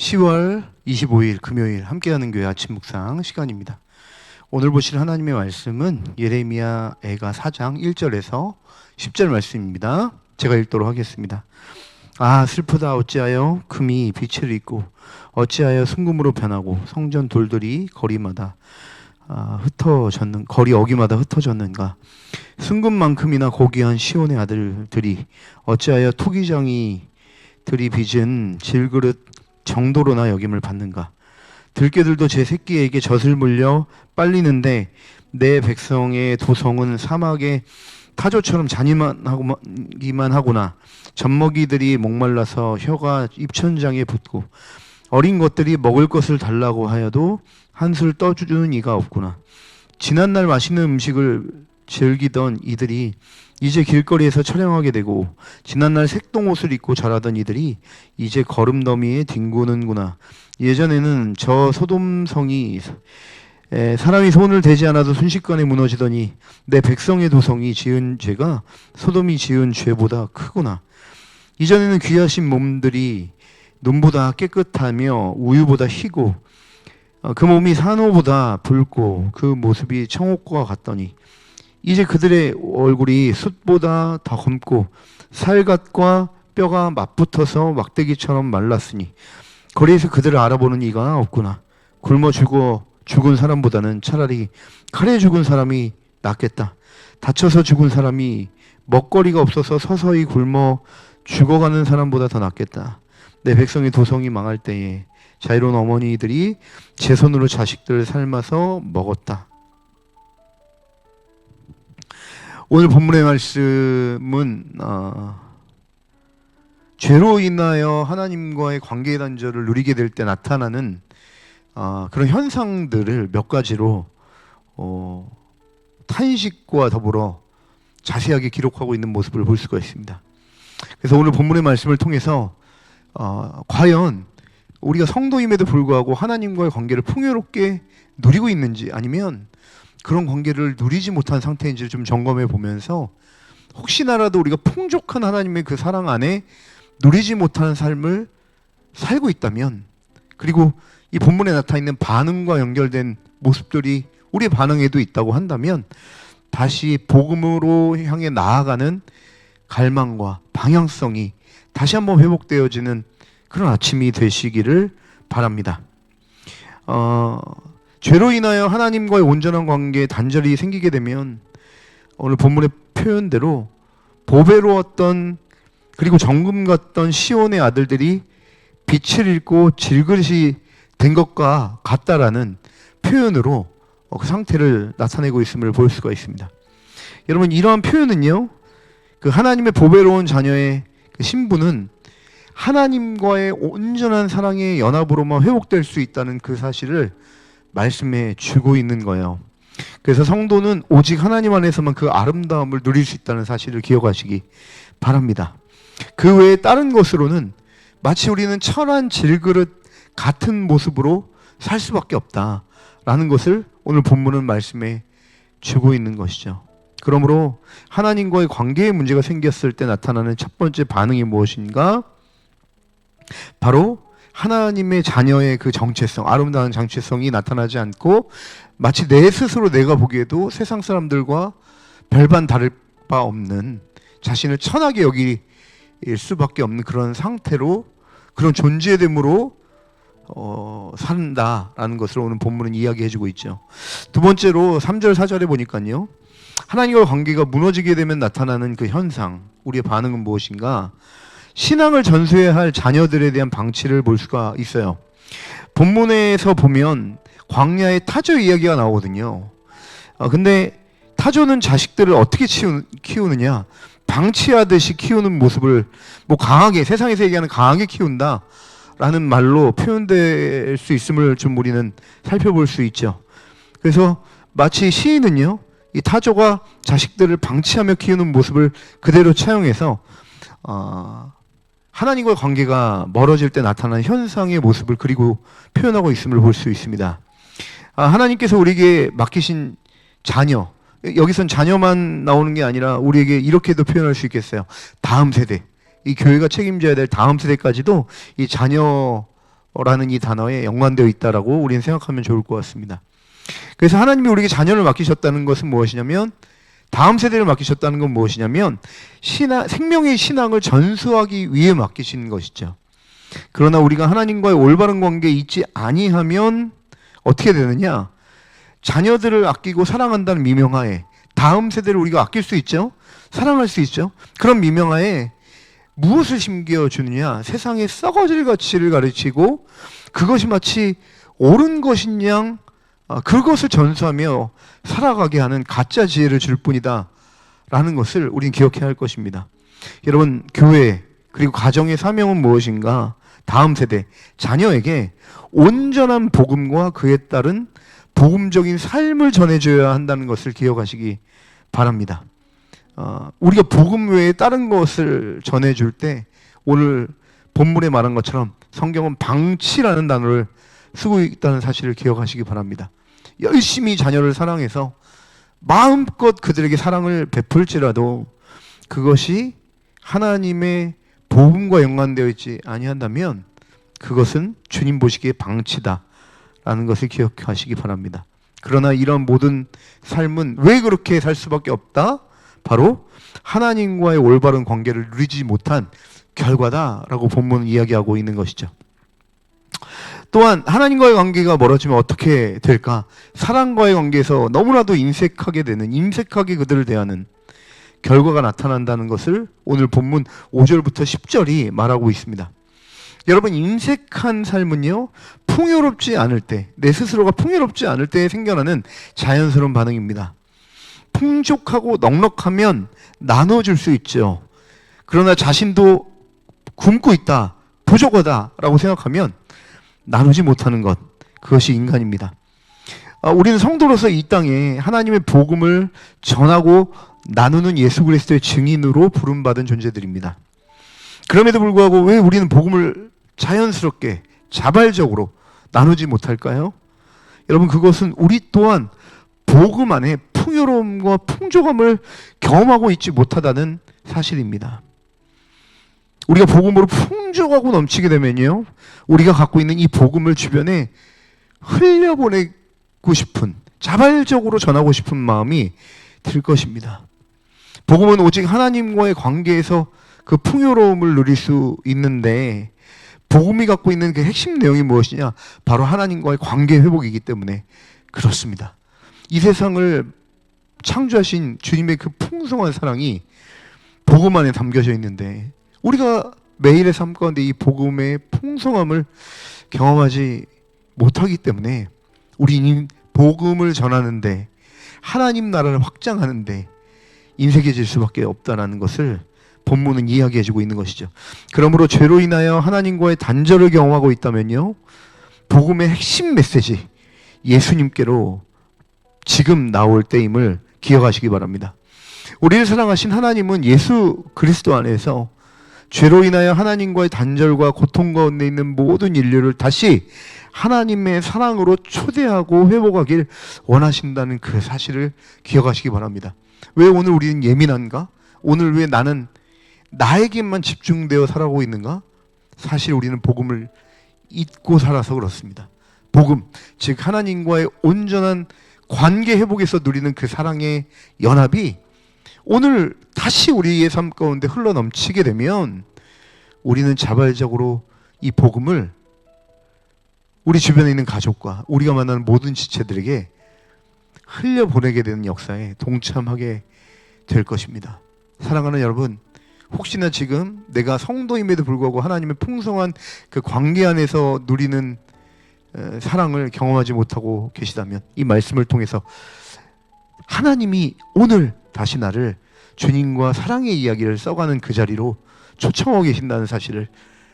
10월 25일 금요일 함께하는 교회 아침 묵상 시간입니다. 오늘 보실 하나님의 말씀은 예레미야 애가 4장 1절에서 10절 말씀입니다. 제가 읽도록 하겠습니다. 아, 슬프다. 어찌하여 금이 빛을 잇고 어찌하여 순금으로 변하고 성전 돌들이 거리마다 흩어졌는 거리 어기마다 흩어졌는가. 순금만큼이나 고귀한 시온의 아들들이 어찌하여 토기장이 들이빚은 질그릇 정도로나 여김을 받는가. 들깨들도 제 새끼에게 젖을 물려 빨리는데 내 백성의 도성은 사막의 타조처럼 잔인하기만 하구나. 젖먹이들이 목말라서 혀가 입천장에 붙고 어린 것들이 먹을 것을 달라고 하여도 한술 떠주는 이가 없구나. 지난날 맛있는 음식을 즐기던 이들이 이제 길거리에서 촬영하게 되고 지난날 색동옷을 입고 자라던 이들이 이제 거름더미에 뒹구는구나. 예전에는 저 소돔성이 사람이 손을 대지 않아도 순식간에 무너지더니 내 백성의 도성이 지은 죄가 소돔이 지은 죄보다 크구나. 이전에는 귀하신 몸들이 눈보다 깨끗하며 우유보다 희고 그 몸이 산호보다 붉고 그 모습이 청옥과 같더니 이제 그들의 얼굴이 숯보다 더 검고 살갗과 뼈가 맞붙어서 막대기처럼 말랐으니 거리에서 그들을 알아보는 이가 없구나. 굶어 죽은 사람보다는 차라리 칼에 죽은 사람이 낫겠다. 다쳐서 죽은 사람이 먹거리가 없어서 서서히 굶어 죽어가는 사람보다 더 낫겠다. 내 백성의 도성이 망할 때에 자유로운 어머니들이 제 손으로 자식들을 삶아서 먹었다. 오늘 본문의 말씀은 죄로 인하여 하나님과의 관계 단절을 누리게 될 때 나타나는 그런 현상들을 몇 가지로 탄식과 더불어 자세하게 기록하고 있는 모습을 볼 수가 있습니다. 그래서 오늘 본문의 말씀을 통해서 과연 우리가 성도임에도 불구하고 하나님과의 관계를 풍요롭게 누리고 있는지 아니면 그런 관계를 누리지 못한 상태인지를 좀 점검해 보면서 혹시나라도 우리가 풍족한 하나님의 그 사랑 안에 누리지 못하는 삶을 살고 있다면, 그리고 이 본문에 나타나 있는 반응과 연결된 모습들이 우리의 반응에도 있다고 한다면 다시 복음으로 향해 나아가는 갈망과 방향성이 다시 한번 회복되어지는 그런 아침이 되시기를 바랍니다. 죄로 인하여 하나님과의 온전한 관계에 단절이 생기게 되면 오늘 본문의 표현대로 보배로웠던 그리고 정금 같던 시온의 아들들이 빛을 잃고 질그릇이 된 것과 같다라는 표현으로 그 상태를 나타내고 있음을 볼 수가 있습니다. 여러분, 이러한 표현은요, 그 하나님의 보배로운 자녀의 그 신분은 하나님과의 온전한 사랑의 연합으로만 회복될 수 있다는 그 사실을 말씀해 주고 있는 거예요. 그래서 성도는 오직 하나님 안에서만 그 아름다움을 누릴 수 있다는 사실을 기억하시기 바랍니다. 그 외에 다른 것으로는 마치 우리는 철한 질그릇 같은 모습으로 살 수밖에 없다라는 것을 오늘 본문은 말씀해 주고 있는 것이죠. 그러므로 하나님과의 관계에 문제가 생겼을 때 나타나는 첫 번째 반응이 무엇인가? 바로 하나님의 자녀의 그 정체성, 아름다운 정체성이 나타나지 않고 마치 내 스스로 내가 보기에도 세상 사람들과 별반 다를 바 없는, 자신을 천하게 여길 수밖에 없는 그런 상태로, 그런 존재됨으로 산다라는 것을 오늘 본문은 이야기해주고 있죠. 두 번째로 3절 4절에 보니까요, 하나님과 관계가 무너지게 되면 나타나는 그 현상, 우리의 반응은 무엇인가? 신앙을 전수해야 할 자녀들에 대한 방치를 볼 수가 있어요. 본문에서 보면 광야의 타조 이야기가 나오거든요. 근데 타조는 자식들을 어떻게 키우느냐? 방치하듯이 키우는 모습을 강하게, 세상에서 얘기하는 강하게 키운다라는 말로 표현될 수 있음을 좀 우리는 살펴볼 수 있죠. 그래서 마치 시인은요, 이 타조가 자식들을 방치하며 키우는 모습을 그대로 차용해서 하나님과의 관계가 멀어질 때 나타나는 현상의 모습을 그리고 표현하고 있음을 볼 수 있습니다. 하나님께서 우리에게 맡기신 자녀, 여기선 자녀만 나오는 게 아니라 우리에게 이렇게도 표현할 수 있겠어요. 다음 세대, 이 교회가 책임져야 될 다음 세대까지도 이 자녀 라는 이 단어에 연관되어 있다라고 우리는 생각하면 좋을 것 같습니다. 그래서 하나님이 우리에게 자녀를 맡기셨다는 것은 무엇이냐면, 다음 세대를 맡기셨다는 건 무엇이냐면 생명의 신앙을 전수하기 위해 맡기신 것이죠. 그러나 우리가 하나님과의 올바른 관계에 있지 아니하면 어떻게 되느냐? 자녀들을 아끼고 사랑한다는 미명하에 다음 세대를 우리가 아낄 수 있죠? 사랑할 수 있죠? 그런 미명하에 무엇을 심겨주느냐? 세상의 썩어질 가치를 가르치고 그것이 마치 옳은 것인 양 그것을 전수하며 살아가게 하는 가짜 지혜를 줄 뿐이다 라는 것을 우리는 기억해야 할 것입니다. 여러분, 교회 그리고 가정의 사명은 무엇인가? 다음 세대, 자녀에게 온전한 복음과 그에 따른 복음적인 삶을 전해줘야 한다는 것을 기억하시기 바랍니다. 우리가 복음 외에 다른 것을 전해줄 때 오늘 본문에 말한 것처럼 성경은 방치라는 단어를 쓰고 있다는 사실을 기억하시기 바랍니다. 열심히 자녀를 사랑해서 마음껏 그들에게 사랑을 베풀지라도 그것이 하나님의 복음과 연관되어 있지 아니한다면 그것은 주님 보시기에 방치다라는 것을 기억하시기 바랍니다. 그러나 이런 모든 삶은 왜 그렇게 살 수밖에 없다? 바로 하나님과의 올바른 관계를 누리지 못한 결과다라고 본문은 이야기하고 있는 것이죠. 또한 하나님과의 관계가 멀어지면 어떻게 될까? 사랑과의 관계에서 너무나도 인색하게 그들을 대하는 결과가 나타난다는 것을 오늘 본문 5절부터 10절이 말하고 있습니다. 여러분, 인색한 삶은요, 풍요롭지 않을 때, 내 스스로가 풍요롭지 않을 때 생겨나는 자연스러운 반응입니다. 풍족하고 넉넉하면 나눠줄 수 있죠. 그러나 자신도 굶고 있다, 부족하다라고 생각하면 나누지 못하는 것, 그것이 인간입니다. 우리는 성도로서 이 땅에 하나님의 복음을 전하고 나누는 예수 그리스도의 증인으로 부름받은 존재들입니다. 그럼에도 불구하고 왜 우리는 복음을 자연스럽게 자발적으로 나누지 못할까요? 여러분, 그것은 우리 또한 복음 안에 풍요로움과 풍족함을 경험하고 있지 못하다는 사실입니다. 우리가 복음으로 풍족하고 넘치게 되면요, 우리가 갖고 있는 이 복음을 주변에 흘려보내고 싶은, 자발적으로 전하고 싶은 마음이 들 것입니다. 복음은 오직 하나님과의 관계에서 그 풍요로움을 누릴 수 있는데, 복음이 갖고 있는 그 핵심 내용이 무엇이냐? 바로 하나님과의 관계 회복이기 때문에 그렇습니다. 이 세상을 창조하신 주님의 그 풍성한 사랑이 복음 안에 담겨져 있는데, 우리가 매일의 삶 가운데 이 복음의 풍성함을 경험하지 못하기 때문에 우리는 복음을 전하는데, 하나님 나라를 확장하는데 인색해질 수밖에 없다는 것을 본문은 이야기해주고 있는 것이죠. 그러므로 죄로 인하여 하나님과의 단절을 경험하고 있다면요, 복음의 핵심 메시지 예수님께로 지금 나올 때임을 기억하시기 바랍니다. 우리를 사랑하신 하나님은 예수 그리스도 안에서 죄로 인하여 하나님과의 단절과 고통 가운데 있는 모든 인류를 다시 하나님의 사랑으로 초대하고 회복하길 원하신다는 그 사실을 기억하시기 바랍니다. 왜 오늘 우리는 예민한가? 오늘 왜 나는 나에게만 집중되어 살아가고 있는가? 사실 우리는 복음을 잊고 살아서 그렇습니다. 복음, 즉 하나님과의 온전한 관계 회복에서 누리는 그 사랑의 연합이 오늘 다시 우리의 삶 가운데 흘러넘치게 되면 우리는 자발적으로 이 복음을 우리 주변에 있는 가족과 우리가 만나는 모든 지체들에게 흘려보내게 되는 역사에 동참하게 될 것입니다. 사랑하는 여러분, 혹시나 지금 내가 성도임에도 불구하고 하나님의 풍성한 그 관계 안에서 누리는 사랑을 경험하지 못하고 계시다면 이 말씀을 통해서 하나님이 오늘 다시 나를 주님과 사랑의 이야기를 써가는 그 자리로 초청하고 계신다는 사실을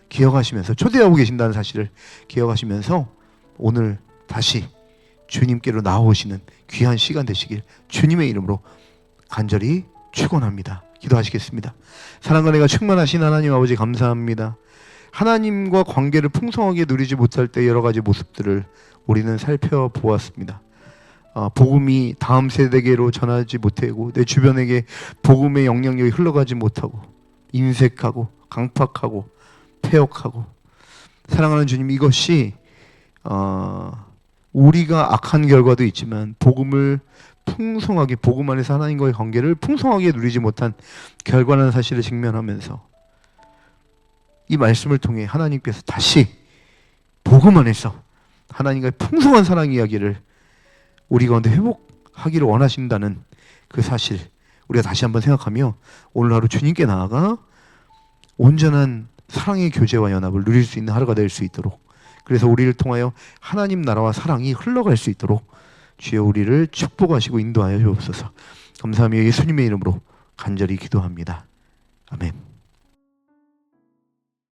기억하시면서, 초대하고 계신다는 사실을 기억하시면서 오늘 다시 주님께로 나오시는 귀한 시간 되시길 주님의 이름으로 간절히 축원합니다. 기도하시겠습니다. 사랑과 은혜가 충만하신 하나님 아버지, 감사합니다. 하나님과 관계를 풍성하게 누리지 못할 때 여러 가지 모습들을 우리는 살펴보았습니다. 복음이 다음 세대계로 전하지 못하고 내 주변에게 복음의 영향력이 흘러가지 못하고 인색하고 강팍하고 폐역하고 사랑하는 주님, 이것이 우리가 악한 결과도 있지만 복음을 풍성하게, 복음 안에서 하나님과의 관계를 풍성하게 누리지 못한 결과라는 사실을 직면하면서 이 말씀을 통해 하나님께서 다시 복음 안에서 하나님과의 풍성한 사랑 이야기를 우리 가운데 회복하기를 원하신다는 그 사실, 우리가 다시 한번 생각하며 오늘 하루 주님께 나아가 온전한 사랑의 교제와 연합을 누릴 수 있는 하루가 될 수 있도록, 그래서 우리를 통하여 하나님 나라와 사랑이 흘러갈 수 있도록 주여 우리를 축복하시고 인도하여 주옵소서. 감사하며 예수님의 이름으로 간절히 기도합니다. 아멘.